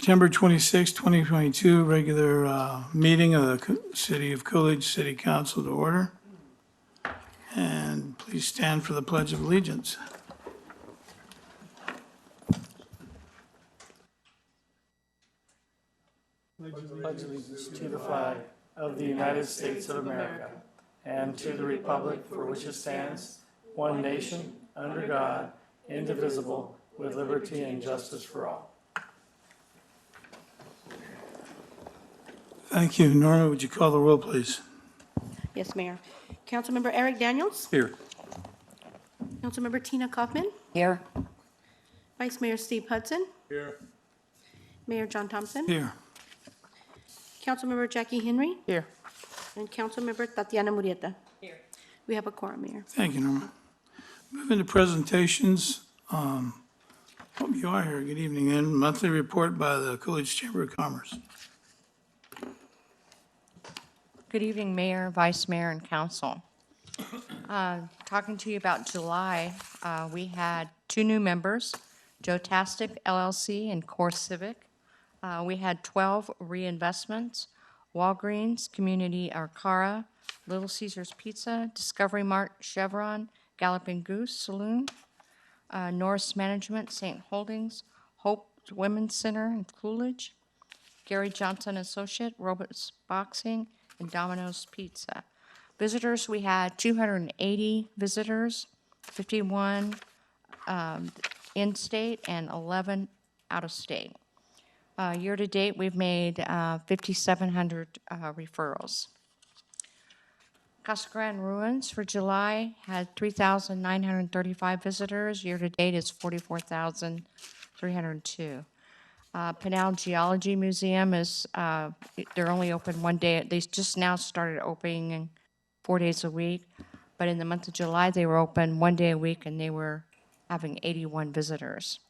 September 26, 2022, regular meeting of the City of Coolidge City Council to order. And please stand for the Pledge of Allegiance. Pledge allegiance to the flag of the United States of America and to the republic for which it stands, one nation, under God, indivisible, with liberty and justice for all. Thank you. Norma, would you call the roll, please? Yes, Mayor. Councilmember Eric Daniels. Here. Councilmember Tina Kaufman. Here. Vice Mayor Steve Hudson. Here. Mayor John Thompson. Here. Councilmember Jackie Henry. Here. And Councilmember Tatiana Murrieta. Here. We have a quorum, Mayor. Thank you, Norma. Moving to presentations. Hope you are here. Good evening. And monthly report by the Coolidge Chamber of Commerce. Good evening, Mayor, Vice Mayor, and Council. Talking to you about July, we had 2 new members, Joe Tastic LLC and Core Civic. We had 12 reinvestments, Walgreens, Community Arcara, Little Caesars Pizza, Discovery Mart, Chevron, Galloping Goose Saloon, Norris Management, St. Holdings, Hope Women's Center in Coolidge, Gary Johnson Associate, Robots Boxing, and Domino's Pizza. Visitors, we had 280 visitors, 51 in-state and 11 out-of-state. Year-to-date, we've made 5,700 referrals. Casa Grande Ruins for July had 3,935 visitors. Year-to-date is 44,302. Pinal Geology Museum is, they're only open one day. They just now started opening 4 days a week. But in the month of July, they were open 1 day a week, and they were having 81 visitors.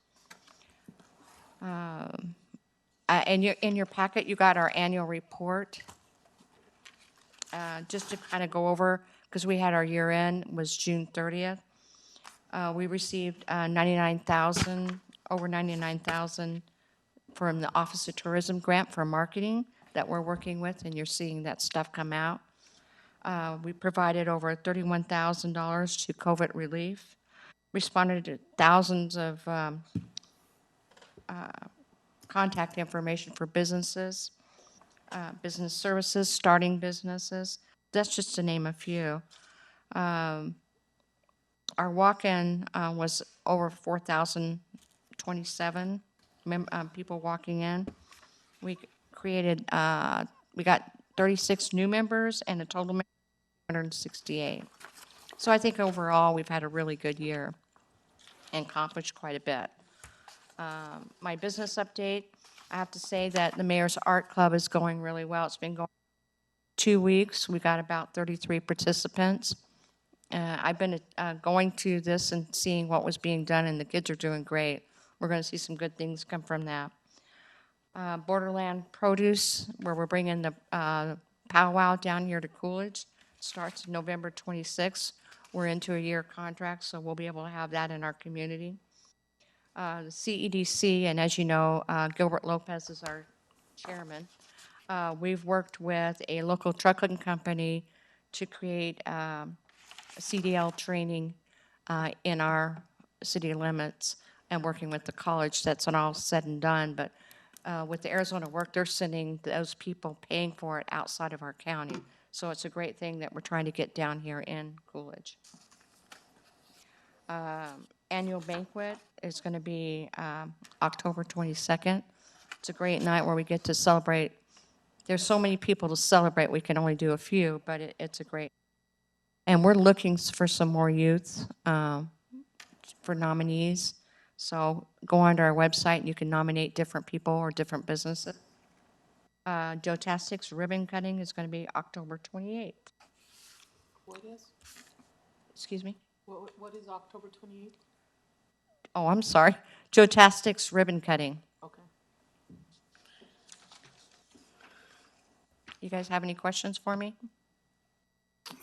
In your packet, you got our annual report. Just to kind of go over, because we had our year end was June 30th. We received over 99,000 from the Office of Tourism grant for marketing that we're working with, and you're seeing that stuff come out. We provided over $31,000 to COVID relief, responded to thousands of contact information for businesses, business services, starting businesses. That's just to name a few. Our walk-in was over 4,027 people walking in. We created, we got 36 new members and a total of 168. So I think overall, we've had a really good year and accomplished quite a bit. My business update, I have to say that the Mayor's Art Club is going really well. It's been going 2 weeks. We got about 33 participants. I've been going to this and seeing what was being done, and the kids are doing great. We're going to see some good things come from that. Borderland Produce, where we're bringing the powwow down here to Coolidge, starts November 26th. We're into a year contract, so we'll be able to have that in our community. The CEDC, and as you know, Gilbert Lopez is our chairman. We've worked with a local trucking company to create CDL training in our city limits and working with the college. That's not all said and done, but with the Arizona work, they're sending those people paying for it outside of our county. So it's a great thing that we're trying to get down here in Coolidge. Annual banquet is going to be October 22nd. It's a great night where we get to celebrate. There's so many people to celebrate, we can only do a few, but it's a great. And we're looking for some more youth for nominees. So go onto our website, and you can nominate different people or different businesses. Joe Tastic's ribbon cutting is going to be October 28th. What is? Excuse me? What is October 28th? Oh, I'm sorry. Joe Tastic's ribbon cutting. Okay. You guys have any questions for me?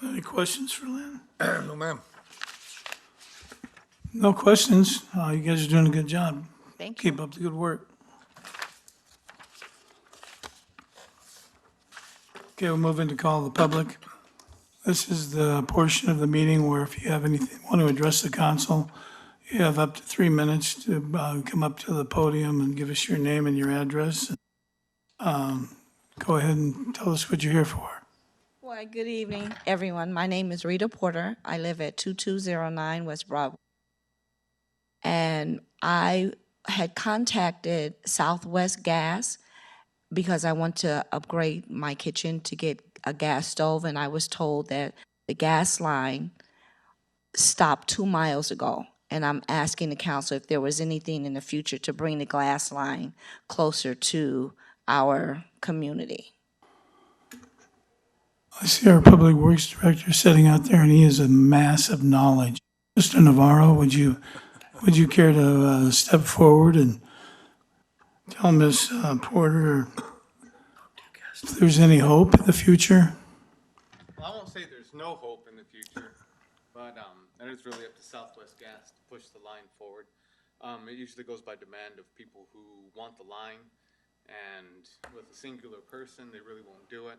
Any questions for Lynn? No, ma'am. No questions. You guys are doing a good job. Thank you. Keep up the good work. Okay, we'll move into call of the public. This is the portion of the meeting where if you have anything, want to address the council, you have up to 3 minutes to come up to the podium and give us your name and your address. Go ahead and tell us what you're here for. Well, good evening, everyone. My name is Rita Porter. I live at 2209 West Broadway. And I had contacted Southwest Gas because I want to upgrade my kitchen to get a gas stove, and I was told that the gas line stopped 2 miles ago. And I'm asking the council if there was anything in the future to bring the gas line closer to our community. I see our Public Works Director sitting out there, and he has a mass of knowledge. Mr. Navarro, would you care to step forward and tell Ms. Porter if there's any hope in the future? Well, I won't say there's no hope in the future, but that is really up to Southwest Gas to push the line forward. It usually goes by demand of people who want the line, and with a singular person, they really won't do it,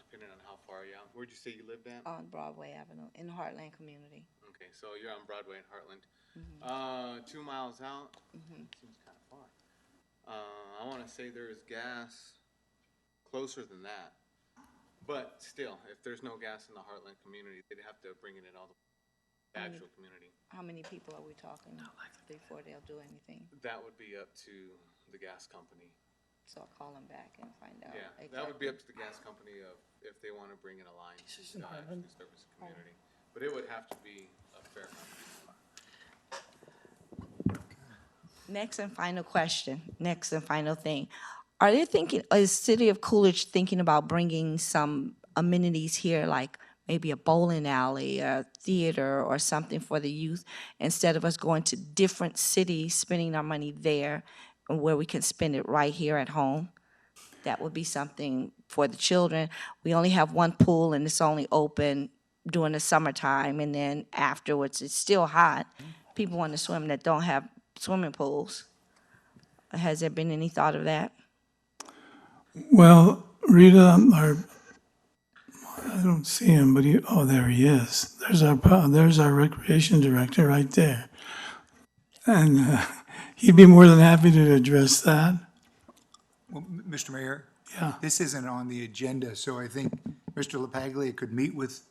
depending on how far you are. Where'd you say you lived at? On Broadway Avenue, in the Heartland community. Okay, so you're on Broadway in Heartland. 2 miles out, seems kind of far. I want to say there is gas closer than that. But still, if there's no gas in the Heartland community, they'd have to bring it in all the actual community. How many people are we talking before they'll do anything? That would be up to the gas company. So I'll call them back and find out. Yeah, that would be up to the gas company of if they want to bring in a line to actually service the community. But it would have to be a fair company. Next and final question, next and final thing. Are they thinking, is City of Coolidge thinking about bringing some amenities here, like maybe a bowling alley, a theater, or something for the youth, instead of us going to different cities, spending our money there, and where we can spend it right here at home? That would be something for the children. We only have one pool, and it's only open during the summertime, and then afterwards, it's still hot. People want to swim that don't have swimming pools. Has there been any thought of that? Well, Rita, I don't see him, but there he is. There's our recreation director right there. And he'd be more than happy to address that. Well, Mr. Mayor? Yeah. This isn't on the agenda, so I think Mr. LaPaglia could meet with,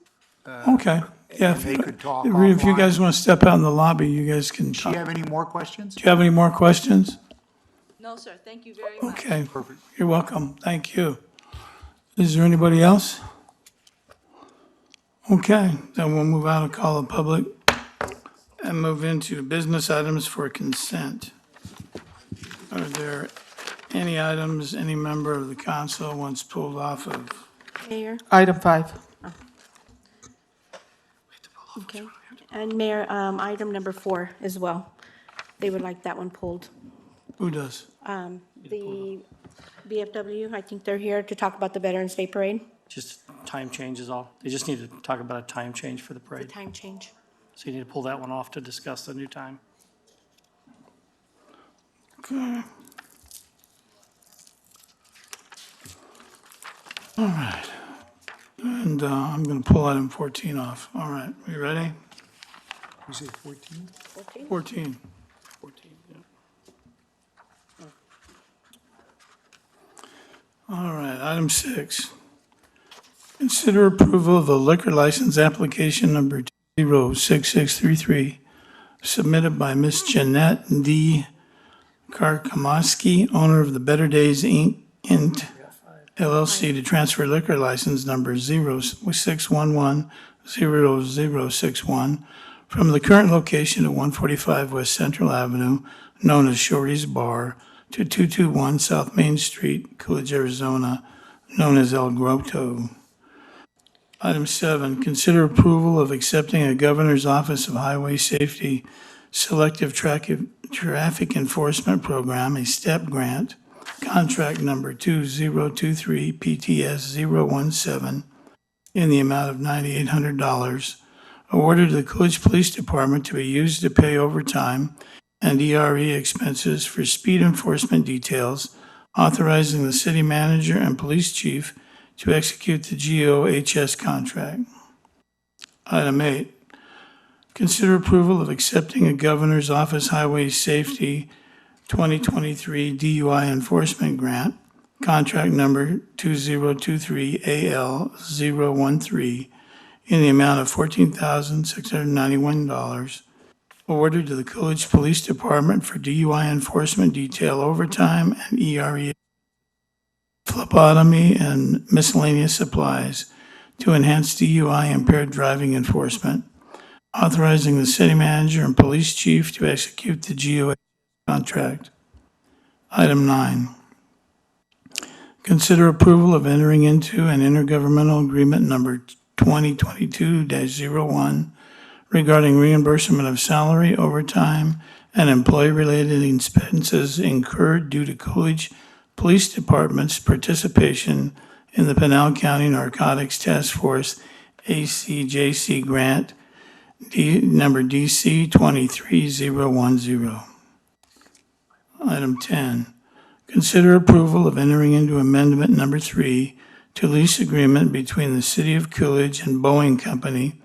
Okay. Yeah. they could talk If you offline. guys want to step out in the lobby, you guys can Does she talk. have any more questions? Do you have any more questions? No, sir. Thank you very much. Okay. Perfect. You're welcome. Thank you. Is there anybody else? Okay, then we'll move out of call of public and move into business items for consent. Are there any items any member of the council wants pulled off of? Mayor? Item 5. Okay. And Mayor, item number 4 as well. They would like that one pulled. Who does? The BFW, I think they're here to talk about the Veterans Day Parade, Just time change is all. They just need to talk about a time change for the the parade. time change. So you need to pull that one off to discuss the new time. Okay. All right. And I'm going to pull item 14 off. All right, we ready? You say 14? 14. 14, yeah. All right, item 6. Consider approval of a liquor license application number 06633 submitted by Ms. Jeanette D. Karkomoski, owner of the Better Days Inc. LLC, to transfer liquor license number 06110061 from the current location at 145 West Central Avenue, known as Shorty's Bar, to 221 South Main Street, Coolidge, Arizona, known as El Grotto. Item 7, consider approval of accepting a Governor's Office of Highway Safety Selective Traffic Enforcement Program, a STEP grant, contract number 2023 PTS 017, in the amount of $9,800, awarded to the Coolidge Police Department to be used to pay overtime and ERE expenses for speed enforcement details, authorizing the city manager and police chief to execute the GOHS contract. Item 8, consider approval of accepting a Governor's Office Highway Safety 2023 DUI Enforcement Grant, contract number 2023AL013, in the amount of $14,691, awarded to the Coolidge Police Department for DUI enforcement detail overtime and ERE phlebotomy and miscellaneous supplies to enhance DUI impaired driving enforcement, authorizing the city manager and police chief to execute the GOA contract. Item 9, consider approval of entering into an intergovernmental agreement number 2022-01 regarding reimbursement of salary, overtime, and employee-related expenses incurred due to Coolidge Police Department's participation in the Pinal County Narcotics Task Force ACJC grant number DC 23010. Item 10, consider approval of entering into amendment number 3 to lease agreement between the City of Coolidge and Boeing Company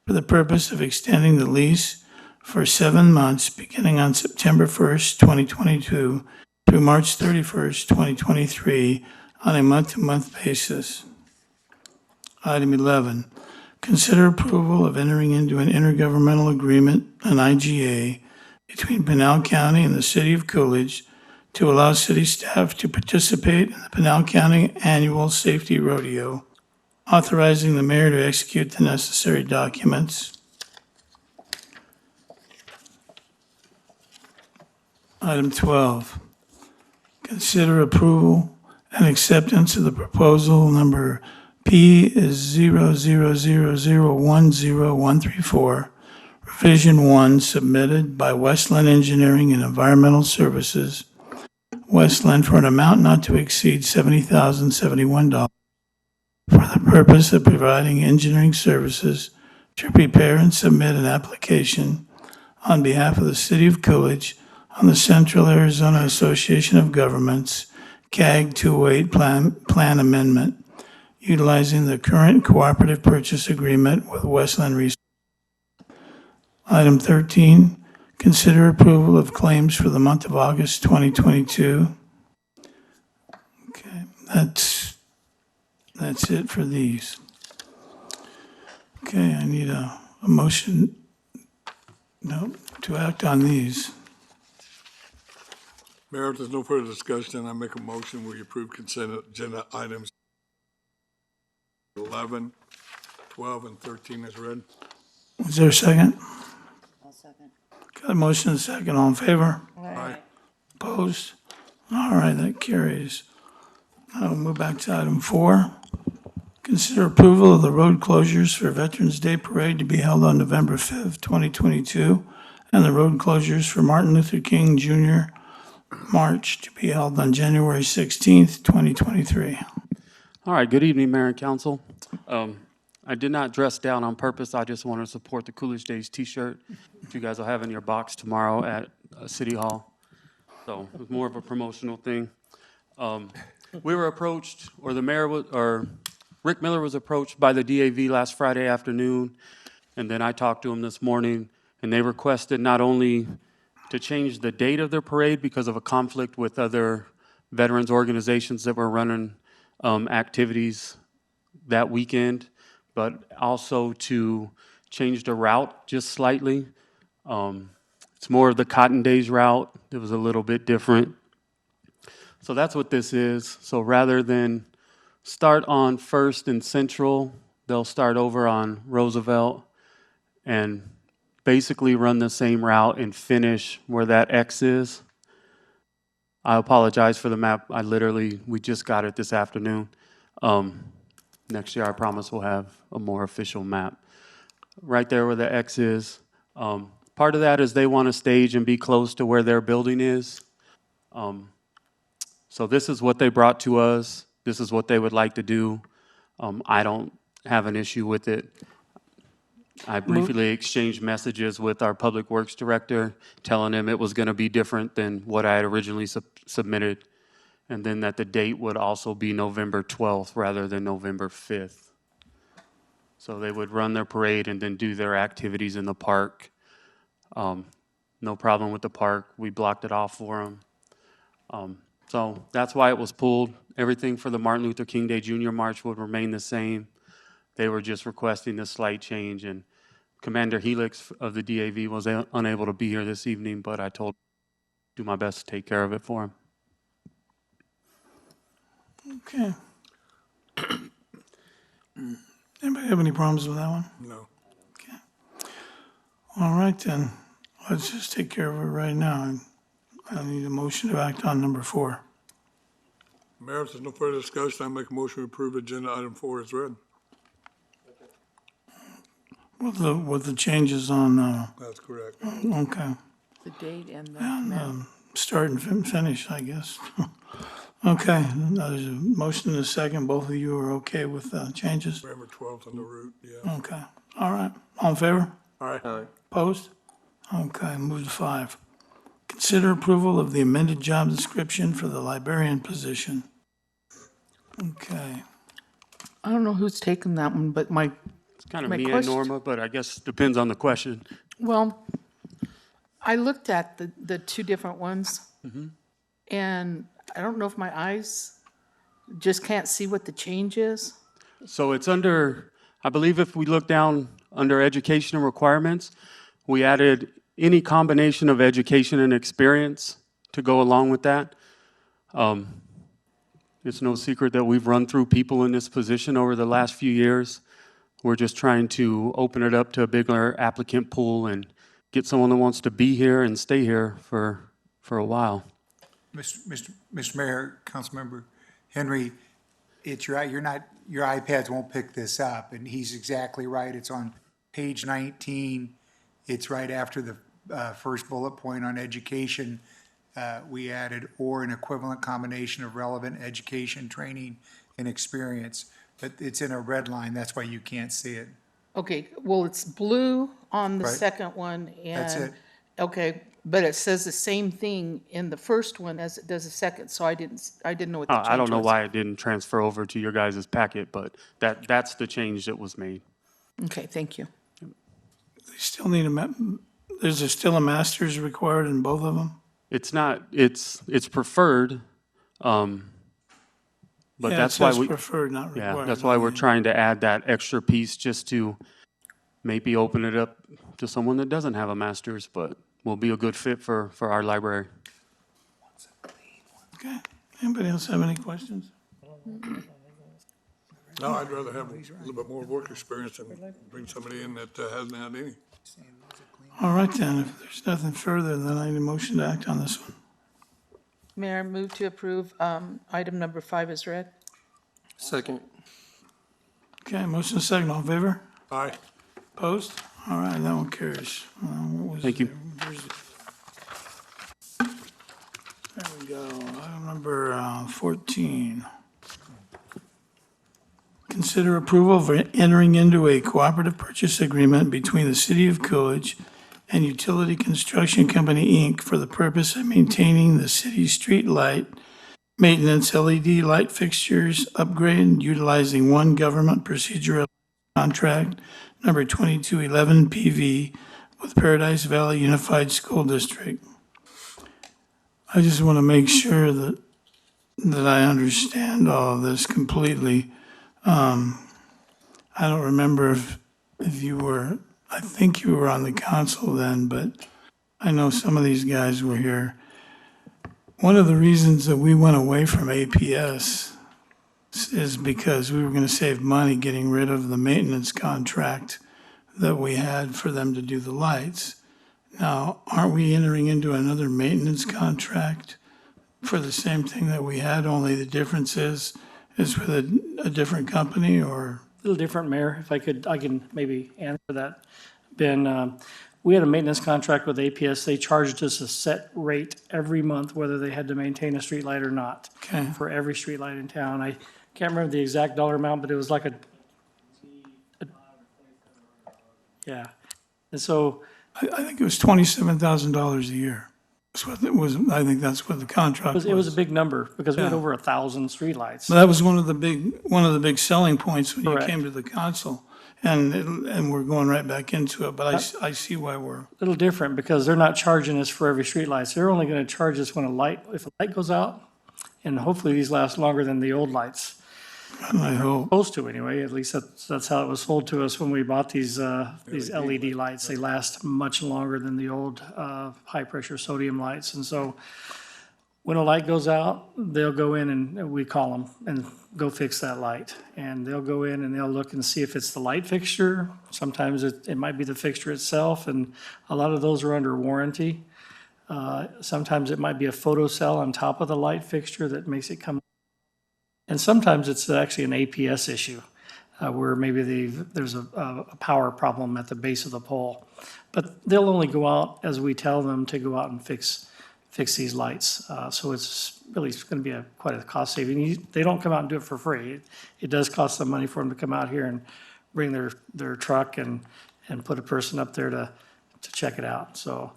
for the purpose of extending the lease for 7 months beginning on September 1st, 2022 through March 31st, 2023 on a month-to-month basis. Item 11, consider approval of entering into an intergovernmental agreement, an IGA, between Pinal County and the City of Coolidge to allow city staff to participate in the Pinal County Annual Safety Rodeo, authorizing the mayor to execute the necessary documents. Item 12, consider approval and acceptance of the proposal number P000010134, Revision 1, submitted by Westland Engineering and Environmental Services, Westland, for an amount not to exceed $70,071 for the purpose of providing engineering services to prepare and submit an application on behalf of the City of Coolidge on the Central Arizona Association of Governments CAG 208 Plan Amendment, utilizing the current cooperative purchase agreement with Westland Resources. Item 13, consider approval of claims for the month of August 2022. Okay, that's it for these. Okay, I need a motion, to act on these. Mayor, if there's no further discussion, I make a motion, we approve consent agenda items 11, 12, and 13 as read. Is there a second? I'll second. Got a motion and a second, all in favor? Aye. Opposed? All right, that carries. Now we'll move back to item 4. Consider approval of the road closures for Veterans Day Parade to be held on November 5th, 2022, and the road closures for Martin Luther King Jr. March to be held on January 16th, 2023. All right, good evening, Mayor and Council. I did not dress down on purpose. I just want to support the Coolidge Days t-shirt, which you guys will have in your box tomorrow at City Hall. So it was more of a promotional thing. We were approached, or the mayor was, or Rick Miller was approached by the DAV last Friday afternoon, and then I talked to him this morning, and they requested not only to change the date of their parade because of a conflict with other veterans organizations that were running activities that weekend, but also to change the route just slightly. It's more of the Cotton Days route. It was a little bit different. So that's what this is. So rather than start on First and Central, they'll start over on Roosevelt and basically run the same route and finish where that X is. I apologize for the map. We just got it this afternoon. Next year, I promise we'll have a more official map. Right there where the X is. Part of that is they want to stage and be close to where their building is. So this is what they brought to us. This is what they would like to do. I don't have an issue with it. I briefly exchanged messages with our Public Works Director, telling him it was going to be different than what I had originally submitted. and then that the date would also be November 12th rather than November 5th. So they would run their parade and then do their activities in the park. No problem with the park. We blocked it off for them. So that's why it was pulled. Everything for the Martin Luther King Day Junior March would remain the same. They were just requesting a slight change, and Commander Helix of the DAV was unable to be here this evening, but I told him to do my best to take care of it for him. Okay. Anybody have any problems with that one? No. All right, then. Let's just take care of it right now. I need a motion to act on number 4. Mayor, if there's no further discussion, I make a motion to approve agenda item 4 is read. With the changes on, That's correct. okay. The date and the And, amount. start and finish, I guess. Okay, there's a motion and a second. Both of you are okay with changes? November 12th on the route, yeah. Okay, all right. All in favor? All right. Opposed? Okay, move to 5. Consider approval of the amended job description for the librarian position. Okay, I don't know who's taken that one, but It's kind of My me and question- Norma, but I guess depends on the question. well, I looked at the two different ones. And I don't know if my eyes just can't see what the change is. So it's under, I believe if we look down under education and requirements, we added any combination of education and experience to go along with that. It's no secret that we've run through people in this position over the last few years. We're just trying to open it up to a bigger applicant pool and get someone that wants to be here and stay here for a while. Mr. Mayor, Councilmember Henry, you're not, your iPads won't pick this up, and he's exactly right. It's on page 19. It's right after the first bullet point on education. We added, or an equivalent combination of relevant education, training, and experience. But it's in a red line, that's why you can't see it. Okay, well, it's blue on the Right. second one and. That's it. Okay, but it says the same thing in the first one as it does the second, so I didn't know what the change was. I don't know why it didn't transfer over to your guys' packet, but that's the change that was made. Okay, thank you. they still need there's still a master's required in both of them? It's not, it's preferred, but Yeah, that's it why says we, preferred, not required. yeah, that's why we're trying to add that extra piece just to maybe open it up to someone that doesn't have a master's, but will be a good fit for our library. Okay, anybody else have any questions? No, I'd rather have a little bit more work experience and bring somebody in that hasn't had any. All right, then, if there's nothing further, then I need a motion to act on this one. Mayor, move to approve item number 5 is read. Second. Okay, motion second, all in favor? Aye. Opposed? All right, that one carries. What was Thank you. Where's it? There we go. Item number 14. Consider approval for entering into a cooperative purchase agreement between the City of Coolidge and Utility Construction Company, Inc. for the purpose of maintaining the city's street light maintenance, LED light fixtures, upgrade, utilizing one government procedural contract number 2211 PV with Paradise Valley Unified School District. I just want to make sure that I understand all of this completely. I don't remember if you were, I think you were on the council then, but I know some of these guys were here. One of the reasons that we went away from APS is because we were going to save money getting rid of the maintenance contract that we had for them to do the lights. Now, aren't we entering into another maintenance contract for the same thing that we had, only the difference is with a different company, or? A little different, Mayor, if I can maybe answer that. Ben, we had a maintenance contract with APS. They charged us a set rate every month, whether they had to maintain a streetlight or not. Okay. For every streetlight in town. I can't remember the exact dollar amount, but it was like yeah. And so, I think it was $27,000 a year. That's what it was, I think that's what the contract was. It was a big number because we had Yeah. over 1,000 streetlights. That was one of the big selling points when you Correct. came to the council. And we're going right back into it, but I see why we're, A little different because they're not charging us for every streetlight. They're only going to charge us when if a light goes out, and hopefully these last longer than the old lights. I hope. Supposed to anyway, at least that's how it was sold to us when we bought these LED lights. They last much longer than the old high-pressure sodium lights. And so when a light goes out, they'll go in and we call them and go fix that light. And they'll go in and they'll look and see if it's the light fixture. Sometimes it might be the fixture itself, and a lot of those are under warranty. Sometimes it might be a photo cell on top of the light fixture that makes it come. And sometimes it's actually an APS issue, where maybe there's a power problem at the base of the pole. But they'll only go out as we tell them to go out and fix these lights. So it's really going to be quite a cost saving. They don't come out and do it for free. It does cost some money for them to come out here and bring their truck and put a person up there to check it out. So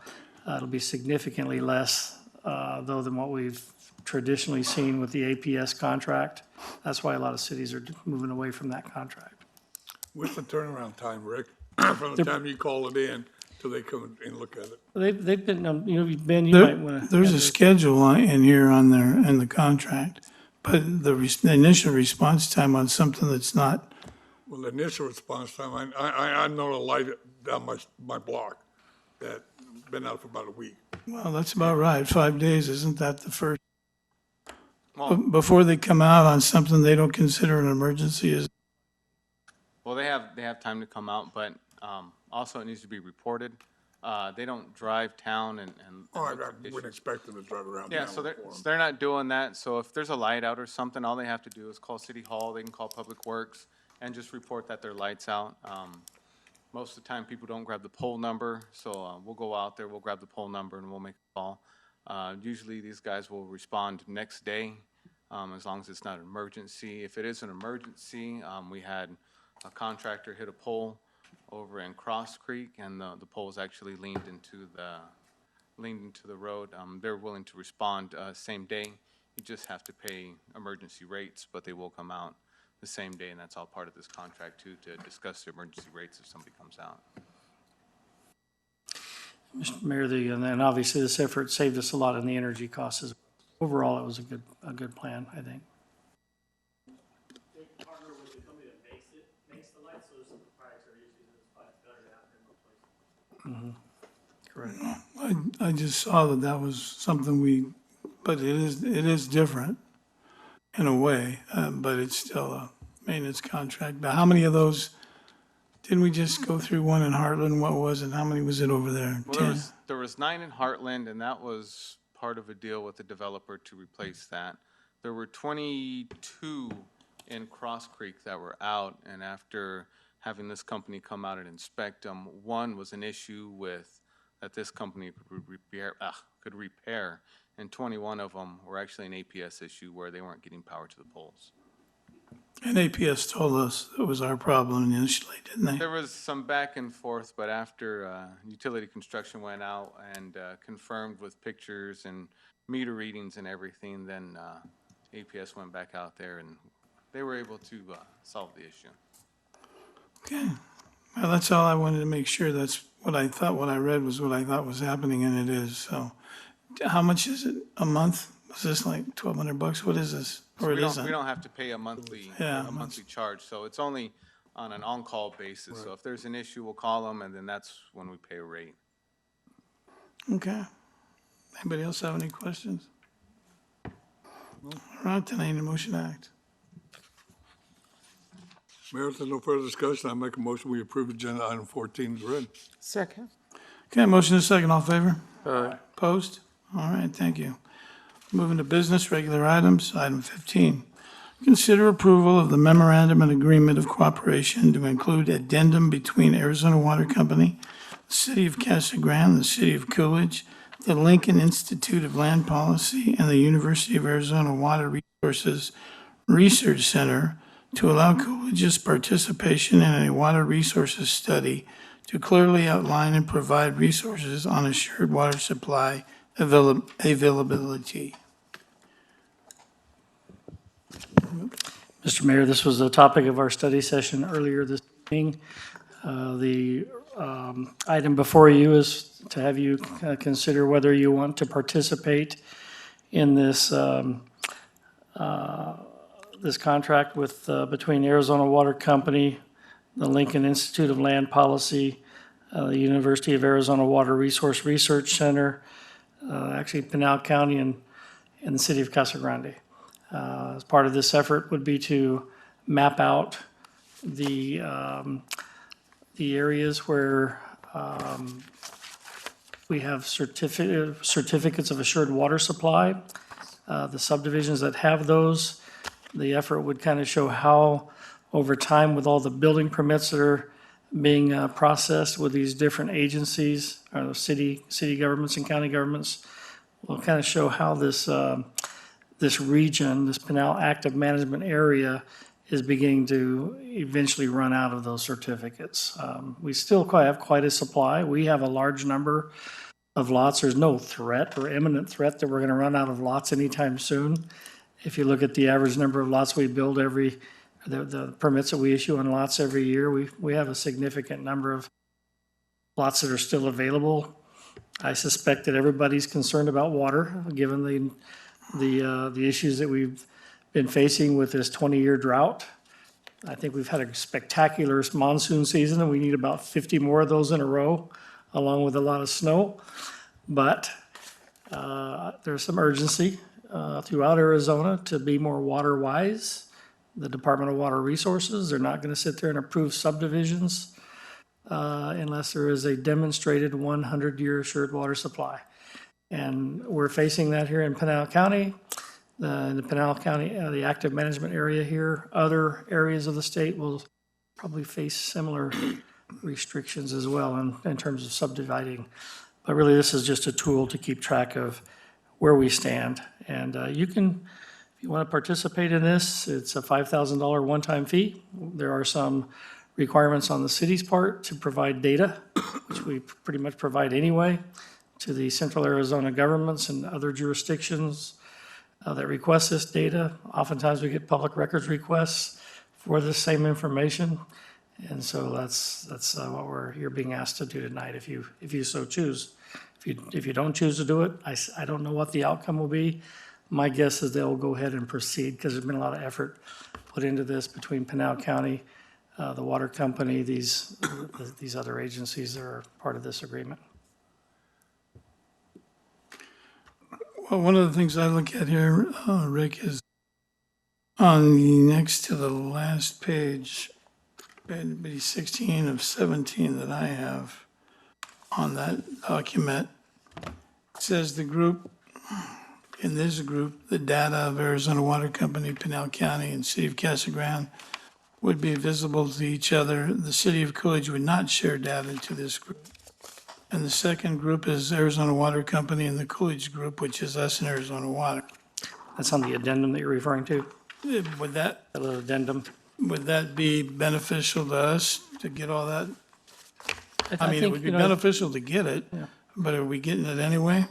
it'll be significantly less, though, than what we've traditionally seen with the APS contract. That's why a lot of cities are moving away from that contract. What's the turnaround time, Rick? From the time you call it in till they come and look at it? They've been, Ben, you might want to. There's a schedule in here in the contract, but the initial response time on something that's not, Well, the initial response time, I know a light down my block that been out for about a week. well, that's about right, 5 days, isn't that the first? Well, Before they come out on something they don't consider an emergency, is, well, they have time to come out, but also it needs to be reported. They don't drive town and. Oh, I look for wouldn't issues. expect them to drive around Yeah, town so for 'em. they're not doing that. So if there's a light out or something, all they have to do is call City Hall. They can call Public Works and just report that their light's out. Most of the time, people don't grab the pole number, so we'll go out there, we'll grab the pole number, and we'll make a call. Usually, these guys will respond next day, as long as it's not an emergency. If it is an emergency, we had a contractor hit a pole over in Cross Creek, and the pole is actually leaned into the road. They're willing to respond same day. You just have to pay emergency rates, but they will come out the same day, and that's all part of this contract too, to discuss the emergency rates if somebody comes out. Mr. Mayor, and then obviously this effort saved us a lot in the energy costs. Overall, it was a good plan, I think. They partner with the company that makes the lights, so there's some proprietary issues, it's probably better to have them replace. Correct. I just saw that was something but it is different in a way, but it's still a maintenance contract. But how many of those, didn't we just go through one in Heartland? What was it? How many was it over there? Well, 10? there was 9 in Heartland, and that was part of a deal with the developer to replace that. There were 22 in Cross Creek that were out, and after having this company come out and inspect them, one was an issue that this company could repair, and 21 of them were actually an APS issue where they weren't getting power to the poles. And APS told us it was our problem initially, didn't they? There was some back and forth, but after utility construction went out and confirmed with pictures and meter readings and everything, then APS went back out there and they were able to solve the issue. Okay. Well, that's all I wanted to make sure. That's what I thought, what I read was what I thought was happening, and it is. So how much is it a month? Is this like $1,200? What is this? Or it We isn't? don't have to pay a monthly charge, so it's only on an on-call basis. So if there's an issue, we'll call them, and then that's when we pay a rate. Okay. Anybody else have any questions? All right, then I need a motion to act. Mayor, if there's no further discussion, I make a motion, we approve agenda item 14 is read. Second. Okay, motion is second. All in favor? Opposed? All right, thank you. Moving to business, regular items, item 15. Consider approval of the memorandum and agreement of cooperation to include addendum between Arizona Water Company, the City of Casa Grande, the City of Coolidge, the Lincoln Institute of Land Policy, and the University of Arizona Water Resources Research Center to allow Coolidge's participation in a water resources study to clearly outline and provide resources on assured water supply availability. Mr. Mayor, this was a topic of our study session earlier this evening. The item before you is to have you consider whether you want to participate in this this contract with, between Arizona Water Company, the Lincoln Institute of Land Policy, the University of Arizona Water Resource Research Center, actually Pinal County and the city of Casa Grande. As part of this effort would be to map out the areas where we have certificates of assured water supply, the subdivisions that have those. The effort would kind of show how, over time, with all the building permits that are being processed with these different agencies, or city governments and county governments, will kind of show how this this region, this Pinal Active Management Area, is beginning to eventually run out of those certificates. We still have quite a supply. We have a large number of lots. There's no threat or imminent threat that we're going to run out of lots anytime soon. If you look at the average number of lots we build the permits that we issue on lots every year, we have a significant number of lots that are still available. I suspect that everybody's concerned about water, given the issues that we've been facing with this 20-year drought. I think we've had a spectacular monsoon season, and we need about 50 more of those in a row, along with a lot of snow. But there's some urgency throughout Arizona to be more water wise. The Department of Water Resources, they're not going to sit there and approve subdivisions unless there is a demonstrated 100-year assured water supply. And we're facing that here in Pinal County. In the Pinal County, the active management area here, other areas of the state will probably face similar restrictions as well in terms of subdividing. But really, this is just a tool to keep track of where we stand. And you can, if you want to participate in this, it's a $5,000 one-time fee. There are some requirements on the city's part to provide data, which we pretty much provide anyway, to the Central Arizona governments and other jurisdictions that request this data. Oftentimes we get public records requests for the same information. And so that's what you're being asked to do tonight if you so choose. If you don't choose to do it, I don't know what the outcome will be. My guess is they'll go ahead and proceed because there's been a lot of effort put into this between Pinal County, the water company, these other agencies that are part of this agreement. Well, one of the things I look at here, Rick, is on the next to the last page, page 16 of 17 that I have on that document. It says the group, in this group, the data of Arizona Water Company, Pinal County, and City of Casa Grande would be visible to each other. The City of Coolidge would not share data to this group. And the second group is Arizona Water Company and the Coolidge Group, which is us and Arizona Water. That's on the addendum that you're referring to, Would that, the little addendum. would that be beneficial to us to get all that? I mean, it think, would be you know, beneficial to get it, but are we getting it anyway?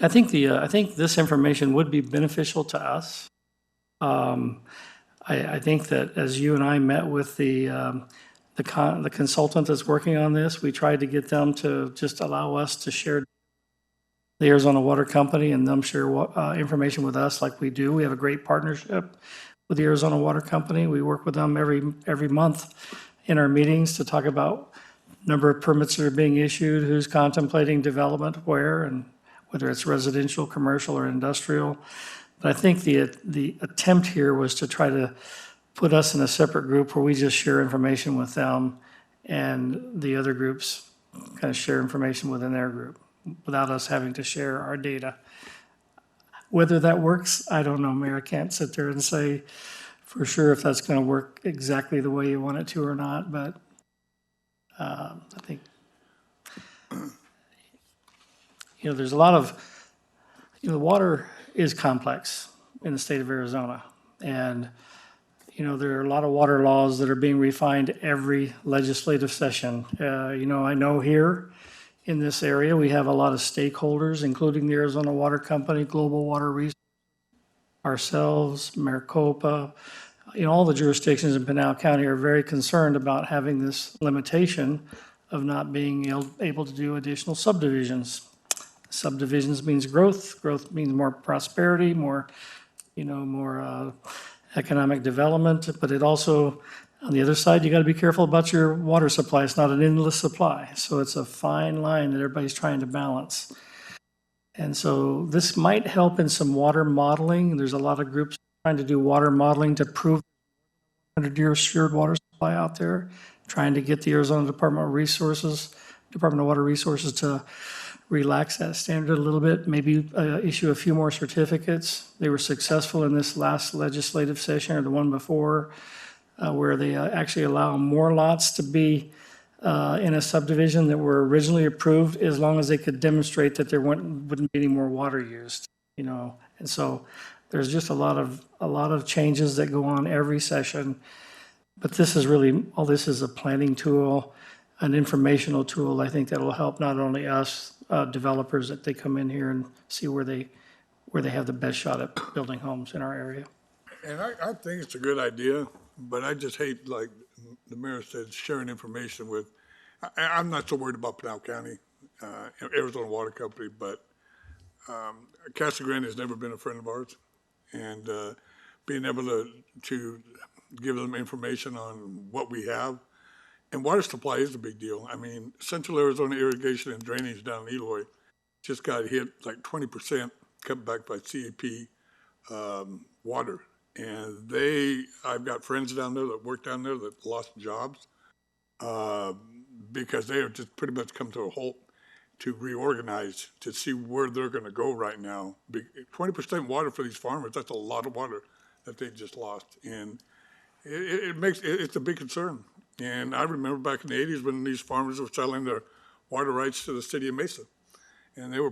I think this information would be beneficial to us. I think that as you and I met with the consultant that's working on this, we tried to get them to just allow us to share the Arizona Water Company and them share information with us like we do. We have a great partnership with the Arizona Water Company. We work with them every month in our meetings to talk about number of permits that are being issued, who's contemplating development where, and whether it's residential, commercial, or industrial. But I think the attempt here was to try to put us in a separate group where we just share information with them and the other groups kind of share information within their group without us having to share our data. Whether that works, I don't know, Mayor. I can't sit there and say for sure if that's going to work exactly the way you want it to or not, but I think, there's a lot of, water is complex in the state of Arizona. And, there are a lot of water laws that are being refined every legislative session. I know here in this area. We have a lot of stakeholders, including the Arizona Water Company, Global Water Resources, ourselves, Maricopa. All the jurisdictions in Pinal County are very concerned about having this limitation of not being able to do additional subdivisions. Subdivisions means growth. Growth means more prosperity, more economic development, but it also, on the other side, you got to be careful about your water supply. It's not an endless supply. So it's a fine line that everybody's trying to balance. And so this might help in some water modeling. There's a lot of groups trying to do water modeling to prove 100-year assured water supply out there, trying to get the Arizona Department of Water Resources to relax that standard a little bit, maybe issue a few more certificates. They were successful in this last legislative session or the one before, where they actually allow more lots to be in a subdivision that were originally approved, as long as they could demonstrate that there wouldn't be any more water used, And so there's just a lot of changes that go on every session. But this is really, all this is a planning tool, an informational tool. I think that'll help not only us, developers, that they come in here and see where they have the best shot at building homes in our area. And I think it's a good idea, but I just hate, like the mayor said, sharing information with, I'm not so worried about Pinal County, Arizona Water Company, but Casa Grande has never been a friend of ours. And being able to give them information on what we have. And water supply is a big deal. I mean, Central Arizona Irrigation and Drainage down in Eloy just got hit like 20% cut back by CAP water. And I've got friends down there that work down there that lost jobs because they have just pretty much come to a halt to reorganize to see where they're going to go right now. 20% water for these farmers, that's a lot of water that they just lost. And it's a big concern. And I remember back in the 80s when these farmers were selling their water rights to the city of Mesa. And they were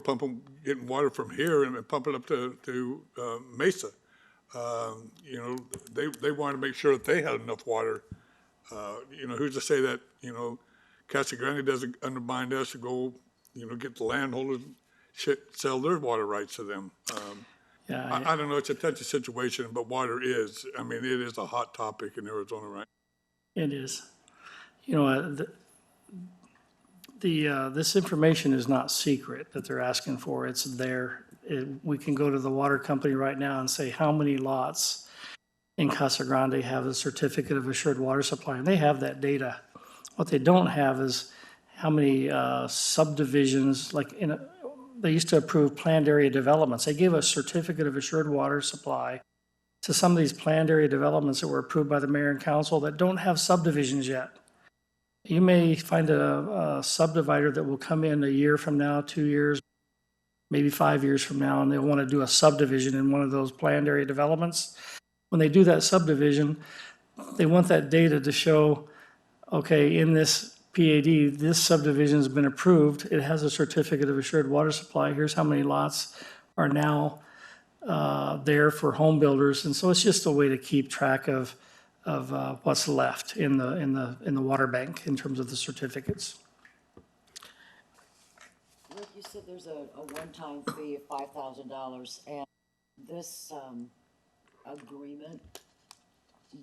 getting water from here and pumping up to Mesa. They wanted to make sure that they had enough water. Who's to say that, Casa Grande doesn't undermine us to go, get the landholders, sell their water rights to them. Yeah, I don't know, it's a touchy situation, but water is, it is a hot topic in Arizona, right? It is. This information is not secret that they're asking for. It's there. We can go to the water company right now and say, how many lots in Casa Grande have a certificate of assured water supply? And they have that data. What they don't have is how many subdivisions, they used to approve planned area developments. They gave a certificate of assured water supply to some of these planned area developments that were approved by the mayor and council that don't have subdivisions yet. You may find a subdivider that will come in a year from now, 2 years, maybe 5 years from now, and they'll want to do a subdivision in one of those planned area developments. When they do that subdivision, they want that data to show, okay, in this PAD, this subdivision has been approved. It has a certificate of assured water supply. Here's how many lots are now there for home builders. And so it's just a way to keep track of what's left in the water bank in terms of the certificates. Rick, you said there's a one-time fee of $5,000, and this agreement,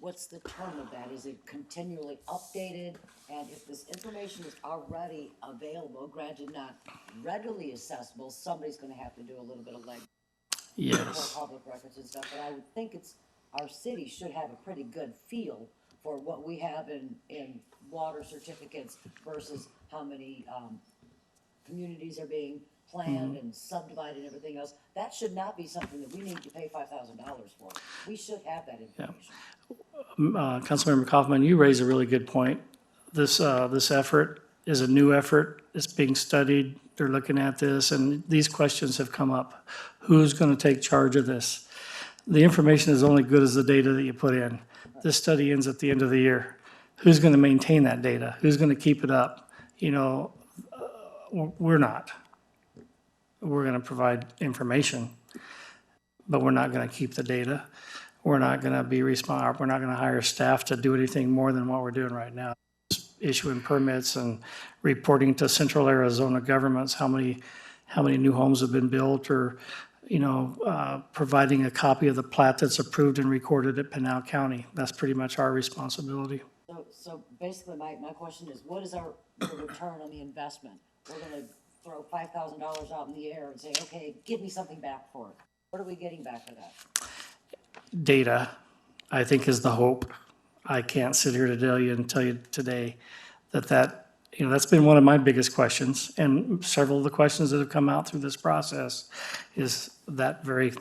what's the term of that? Is it continually updated? And if this information is already available, granted not readily accessible, somebody's gonna have to do a little bit of Yes. for public records and stuff, but I would think our city should have a pretty good feel for what we have in water certificates versus how many communities are being planned and subdivided and everything else. That should not be something that we need to pay $5,000 for. We should have that information. Councilmember Kaufman, you raise a really good point. This effort is a new effort. It's being studied. They're looking at this, and these questions have come up. Who's going to take charge of this? The information is only good as the data that you put in. This study ends at the end of the year. Who's going to maintain that data? Who's going to keep it up? We're not. We're going to provide information, but we're not going to keep the data. We're not going to be responsible. We're not going to hire staff to do anything more than what we're doing right now. issuing permits and reporting to Central Arizona governments how many new homes have been built, or, providing a copy of the plat that's approved and recorded at Pinal County. That's pretty much our responsibility. So basically, my question is, what is the return on the investment? We're gonna throw $5,000 out in the air and say, okay, give me something back for it. What are we getting back for that? Data, I think, is the hope. I can't sit here to tell you today that's been one of my biggest questions, and several of the questions that have come out through this process is that very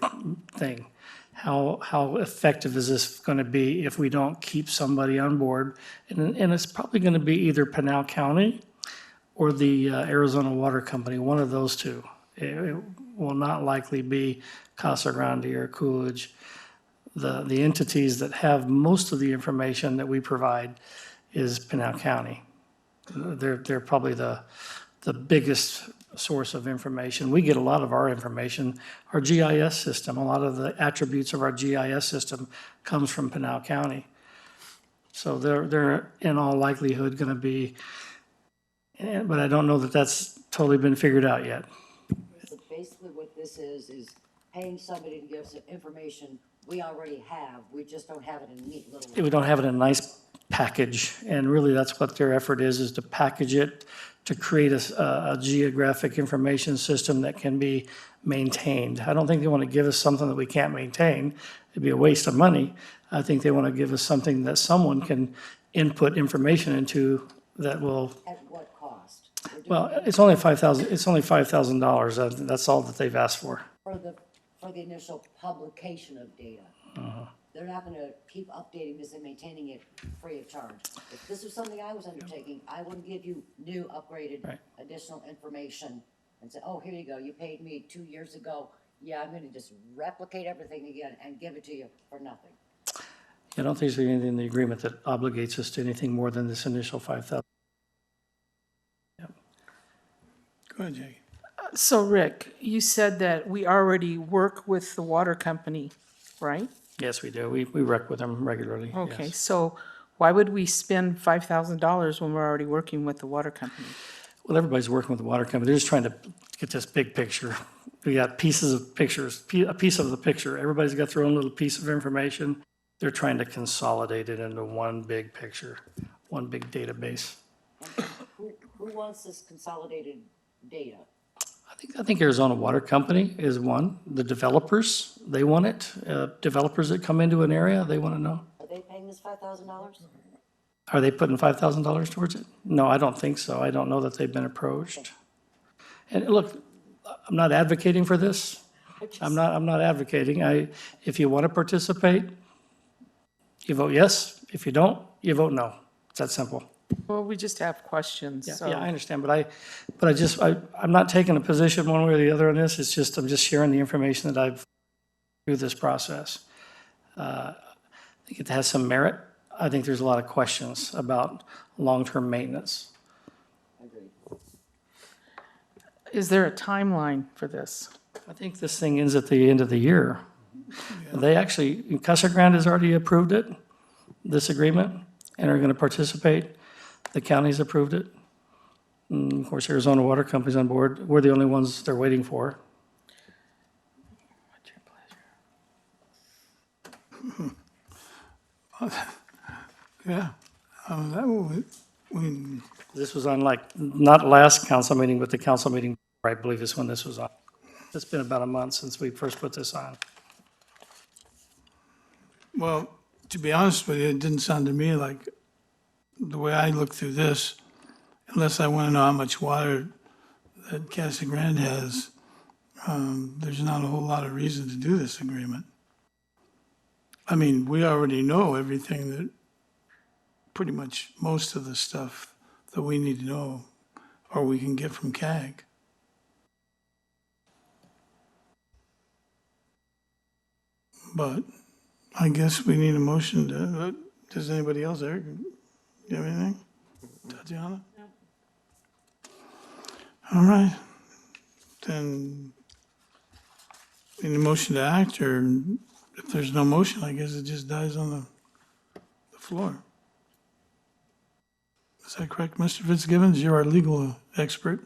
thing. How effective is this gonna be if we don't keep somebody on board? And it's probably gonna be either Pinal County or the Arizona Water Company, one of those two. It will not likely be Casa Grande or Coolidge. The entities that have most of the information that we provide is Pinal County. They're probably the biggest source of information. We get a lot of our information, our GIS system, a lot of the attributes of our GIS system comes from Pinal County. So they're in all likelihood gonna be, but I don't know that that's totally been figured out yet. So basically what this is paying somebody to give us information we already have, we just don't have it in a neat little. We don't have it in a nice package, and really that's what their effort is to package it, to create a geographic information system that can be maintained. I don't think they want to give us something that we can't maintain. It'd be a waste of money. I think they want to give us something that someone can input information into that will. At what cost? Well, it's only $5,000. That's all that they've asked for. For the initial publication of data. They're not gonna keep updating this and maintaining it free of charge. If this was something I was undertaking, I wouldn't give you new, upgraded, additional information and say, oh, here you go, you paid me 2 years ago. Yeah, I'm gonna just replicate everything again and give it to you for nothing. I don't think there's anything in the agreement that obligates us to anything more than this initial 5,000. Go ahead, Jackie. So Rick, you said that we already work with the water company, right? Yes, we do. We work with them regularly. Okay, yes. so why would we spend $5,000 when we're already working with the water company? Well, everybody's working with the water company. They're just trying to get this big picture. We got pieces of pictures, a piece of the picture. Everybody's got their own little piece of information. They're trying to consolidate it into one big picture, one big database. And who wants this consolidated data? I think Arizona Water Company is one. The developers, they want it. Developers that come into an area, they want to know. Are they paying this $5,000? Are they putting $5,000 towards it? No, I don't think so. I don't know that they've been approached. And look, I'm not advocating for this. I'm not advocating. If you want to participate, you vote yes. If you don't, you vote no. It's that simple. Well, we just have questions, so. Yeah, I understand, but I'm not taking a position one way or the other on this. It's just, I'm just sharing the information that I've through this process. I think it has some merit. I think there's a lot of questions about long-term maintenance. Agreed. Is there a timeline for this? I think this thing ends at the end of the year. They actually, Casa Grande has already approved it, this agreement, and are going to participate. The county's approved it. And of course, Arizona Water Company's on board. We're the only ones they're waiting for. What's your pleasure? Yeah. This was on not last council meeting, but the council meeting, I believe is when this was on. It's been about a month since we first put this on. Well, to be honest with you, it didn't sound to me like, the way I look through this, unless I want to know how much water that Casa Grande has, there's not a whole lot of reason to do this agreement. I mean, we already know everything that, pretty much most of the stuff that we need to know, or we can get from CAG. But I guess we need a motion to, does anybody else, Eric, you have anything? Tatiana? No. All right. Then, any motion to act, or if there's no motion, I guess it just dies on the floor. Is that correct? Mr. Fitzgibbons, you're our legal expert.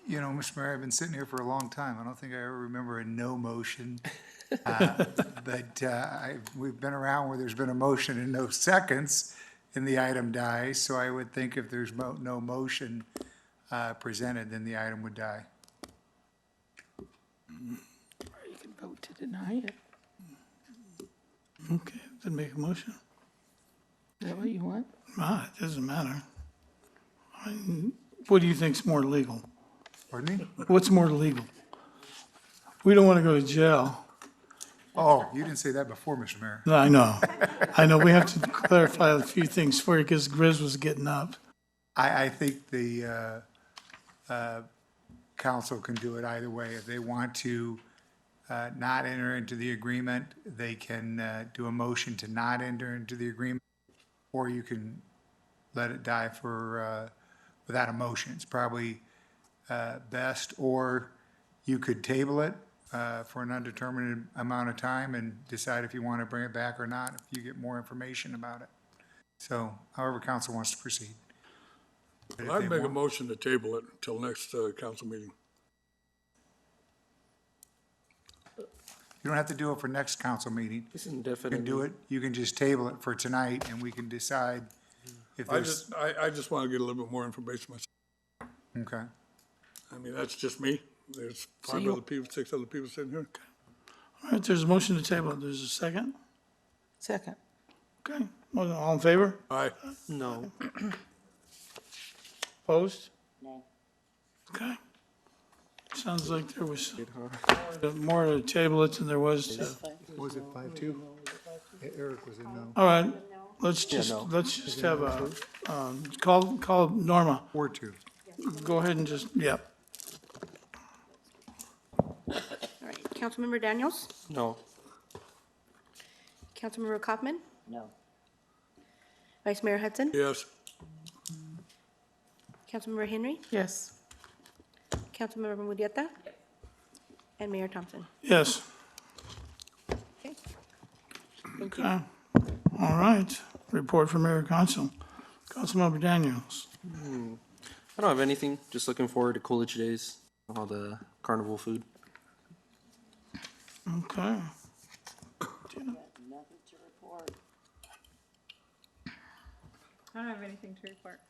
You know, Mr. Mayor, I've been sitting here for a long time. I don't think I ever remember a no motion. But we've been around where there's been a motion and no seconds, and the item dies. So I would think if there's no motion presented, then the item would die. You can vote to deny it. Okay, then make a motion. Is that what you want? It doesn't matter. What do you think's more legal? Pardon me? What's more legal? We don't want to go to jail. Oh, you didn't say that before, Mr. Mayor. No, I know. I know. We have to clarify a few things for you because Grizz was getting up. I think the council can do it either way. If they want to not enter into the agreement, they can do a motion to not enter into the agreement, or you can let it die for, without a motion. It's probably best, or you could table it for an undetermined amount of time and decide if you want to bring it back or not, if you get more information about it. So however council wants to proceed. But if I'd they make a want- motion to table it until next council meeting. You don't have to do it for next council meeting. It's You can indefinite. do it, you can just table it for tonight, and we can decide if there's, I just want to get a little bit more information myself. okay. I mean, that's just me. There's five you- other people, six other people sitting here. All right, there's a motion to table. There's a second? Second. Okay. Well, all in favor? Aye. No. Opposed? No. Okay. Sounds like there was more to table it than there was to. Was it 5-2? Eric was in no. All right, let's just have a, call Norma. 4-2. Go ahead and just, yep. All right, Councilmember Daniels? No. Councilmember Kaufman? No. Vice Mayor Hudson? Yes. Councilmember Henry? Yes. Councilmember Murrieta? And Mayor Thompson? Yes. Okay. Thank you. Okay. All right. Report from Mayor Council. Councilmember Daniels. I don't have anything. Just looking forward to Coolidge Days, all the carnival food. Okay. Nothing to report. I don't have anything to report.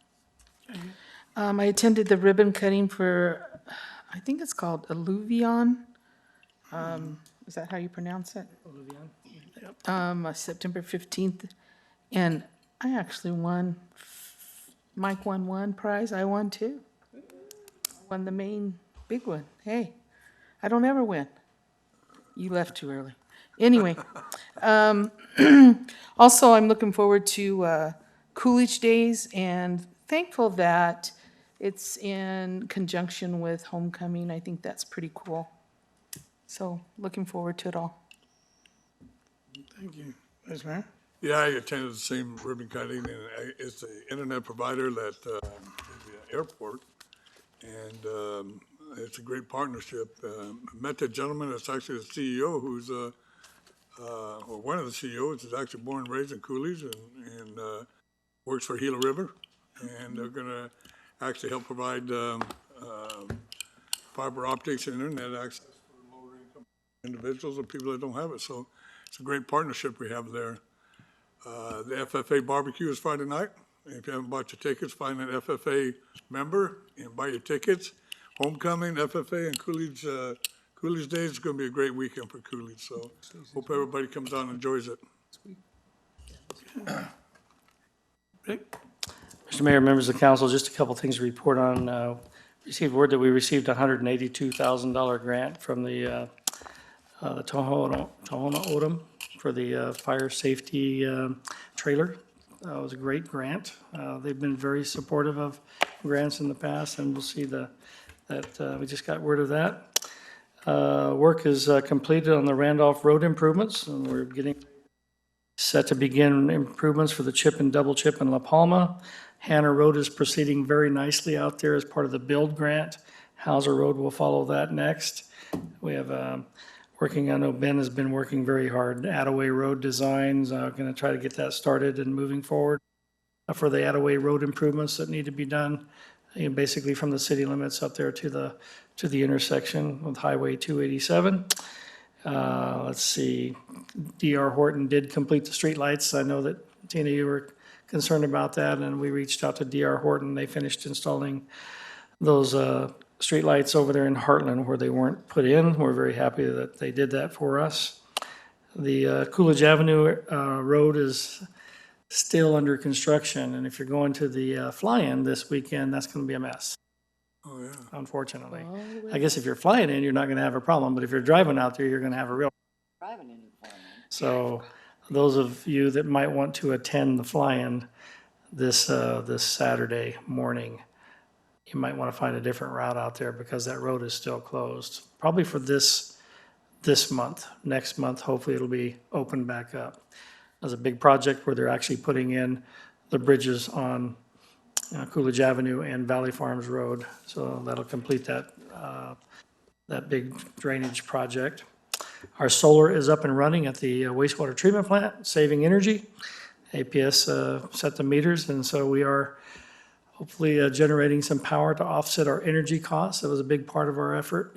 I attended the ribbon cutting for, I think it's called Alluvion. Is that how you pronounce it? September 15th. And I actually won, Mike won one prize, I won two. Won the main big one. Hey, I don't ever win. You left too early. Anyway, also, I'm looking forward to Coolidge Days and thankful that it's in conjunction with homecoming. I think that's pretty cool. So looking forward to it all. Thank you. Vice Mayor? Yeah, I attended the same ribbon cutting, and it's the internet provider that is the airport, and it's a great partnership. Met the gentleman that's actually the CEO, who's or one of the CEOs is actually born and raised in Coolidge, and works for Gila River, and they're going to actually help provide fiber optics and internet access for lower income individuals or people that don't have it. So it's a great partnership we have there. The FFA barbecue is Friday night. If you haven't bought your tickets, find an FFA member and buy your tickets. Homecoming, FFA, and Coolidge Days is going to be a great weekend for Coolidge. So hope everybody comes out and enjoys it. Rick? Mr. Mayor, members of the council, just a couple things to report on. Received word that we received a $182,000 grant from the Tohono O'odham for the fire safety trailer. It was a great grant. They've been very supportive of grants in the past, and we'll see that we just got word of that. Work is completed on the Randolph Road improvements, and we're getting set to begin improvements for the chip and double chip in La Palma. Hannah Road is proceeding very nicely out there as part of the build grant. Hauser Road will follow that next. We have I know Ben has been working very hard. Attaway Road designs, going to try to get that started and moving forward. for the Attaway Road improvements that need to be done, basically from the city limits up there to the intersection with Highway 287. Let's see, DR Horton did complete the streetlights. I know that, Tina, you were concerned about that, and we reached out to DR Horton. They finished installing those streetlights over there in Heartland where they weren't put in. We're very happy that they did that for us. The Coolidge Avenue Road is still under construction, and if you're going to the fly-in this weekend, that's going to be a mess, Oh, yeah. unfortunately. I guess if you're flying in, you're not going to have a problem, but if you're driving out there, you're going to have a real. Driving in the fly-in. So those of you that might want to attend the fly-in this Saturday morning, you might want to find a different route out there because that road is still closed. Probably for this month. Next month, hopefully it'll be opened back up. There's a big project where they're actually putting in the bridges on Coolidge Avenue and Valley Farms Road. So that'll complete that big drainage project. Our solar is up and running at the wastewater treatment plant, saving energy. APS set the meters, and so we are hopefully generating some power to offset our energy costs. That was a big part of our effort,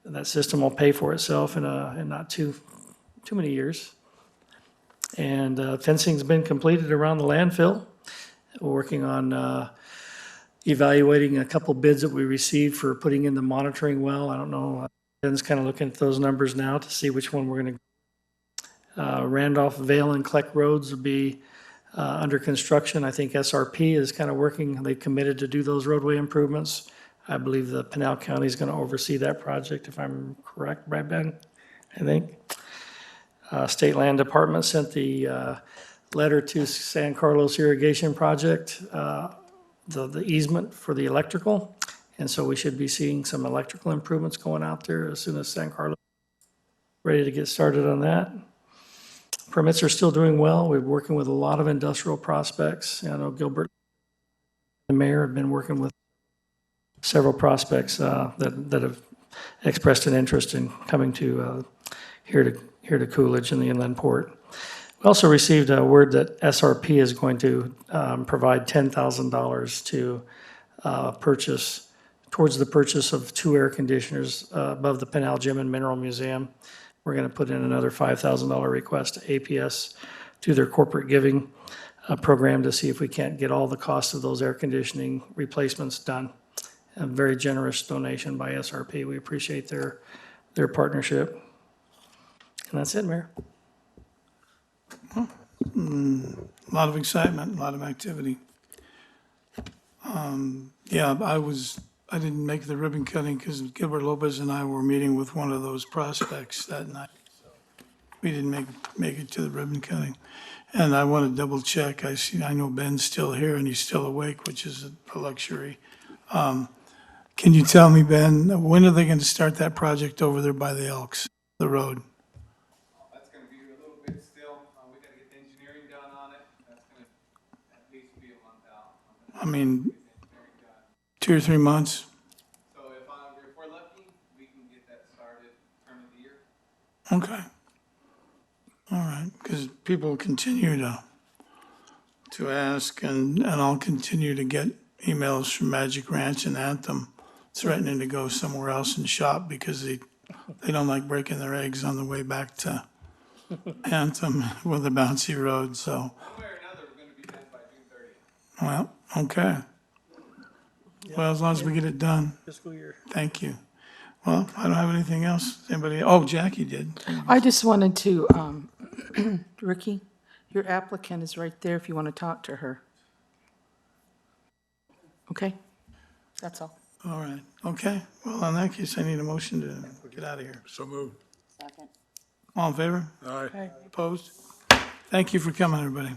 That system will pay for itself in not too many years. And fencing's been completed around the landfill. We're working on evaluating a couple bids that we received for putting in the monitoring well. I don't know, Ben's kind of looking at those numbers now to see which one we're going to. Randolph, Vale, and Kleck roads will be under construction. I think SRP is kind of working. They've committed to do those roadway improvements. I believe the Pinal County is going to oversee that project, if I'm correct, right, Ben? I think. State Land Department sent the letter to San Carlos Irrigation Project, the easement for the electrical. And so we should be seeing some electrical improvements going out there as soon as San Carlos is ready to get started on that. Permits are still doing well. We're working with a lot of industrial prospects. I know Gilbert, the mayor, have been working with several prospects that have expressed an interest in coming to here to Coolidge in the inland port. We also received a word that SRP is going to provide $10,000 to purchase towards the purchase of 2 air conditioners above the Pinal Gym and Mineral Museum. We're going to put in another $5,000 request to APS through their corporate giving program to see if we can't get all the costs of those air conditioning replacements done. A very generous donation by SRP. We appreciate their partnership. And that's it, Mayor. A lot of excitement, a lot of activity. Yeah, I didn't make the ribbon cutting because Gilbert Lopez and I were meeting with one of those prospects that night. So we didn't make it to the ribbon cutting. And I want to double check. I know Ben's still here and he's still awake, which is a luxury. Can you tell me, Ben, when are they going to start that project over there by the Elks, the road? That's gonna be a little bit still. We gotta get the engineering done on it. That's gonna at least be a month out. I mean, Engineering done. 2 or 3 months? So if we're lucky, we can get that started turn of the year. Okay. All right, because people continue to ask, and I'll continue to get emails from Magic Ranch and Anthem threatening to go somewhere else and shop because they don't like breaking their eggs on the way back to Anthem with a bouncy road, so. One way or another, we're gonna be done by June 30th. Well, okay. Well, as long as we get it done, Fiscal year. thank you. Well, I don't have anything else. Anybody? Oh, Jackie did. I just wanted to, Ricky, your applicant is right there if you want to talk to her. Okay? That's all. All right, okay. Well, in that case, I need a motion to get out of here. So moved. Second. All in favor? Aye. Opposed? Thank you for coming, everybody.